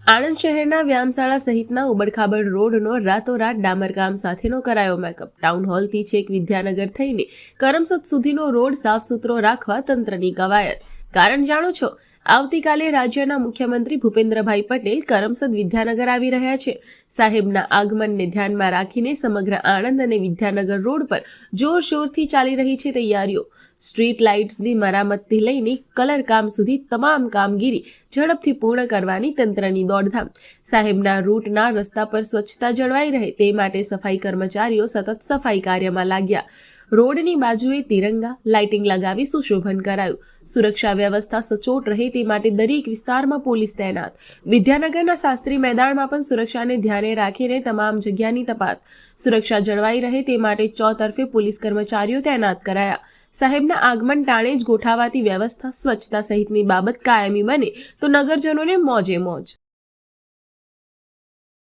આણંદ શહેરના વ્યાયામશાળા સહિતના ઉબડખાબડ રોડનો રાતોરાત ડામરકામ સાથેનો કરાયો મેકઅપ। ટાઉન હોલથી છેક વિદ્યાનગર થઈને કરમસદ સુધીનો રોડ સાફ સુથરો રાખવા તંત્રની કવાયત। કારણ જાણો છો? આવતીકાલે રાજ્યના મુખ્યમંત્રી ભૂપેન્દ્રભાઈ પટેલ કરમસદ વિદ્યાનગર આવી રહ્યા છે। સાહેબના આગમનને ધ્યાનમાં રાખીને સમગ્ર આણંદ અને વિદ્યાનગર રોડ પર જોરશોરથી ચાલી રહી છે તૈયારીઓ। સ્ટ્રીટ લાઇટ્સની મરામતથી લઈને કલર કામ સુધી તમામ કામગીરી ઝડપથી પૂર્ણ કરવાની તંત્રની દોડધામ। સાહેબના રૂટના રસ્તા પર સ્વચ્છતા જળવાઈ રહે તે માટે સફાઈ કર્મચારીઓ સતત સફાઈ કાર્યમાં લાગ્યા। રોડની બાજુએ તિરંગા લાઇટિંગ લગાવી સુશોભન કરાયું। સુરક્ષા વ્યવસ્થા સચોટ રહે તે માટે દરેક વિસ્તારમાં પોલીસ તૈનાત। વિદ્યાનગરના શાસ્ત્રી મેદાનમાં પણ સુરક્ષાને ધ્યાને રાખીને તમામ જગ્યાની તપાસ। સુરક્ષા જળવાઈ રહે તે માટે ચોતરફે પોલીસ કર્મચારીઓ તૈનાત કરાયા। સાહેબના આગમન ટાણે જ ગોઠવાતી વ્યવસ્થા સ્વચ્છતા સહિતની બાબત કાયમી બને તો નગરજનોને મોજે મોજ।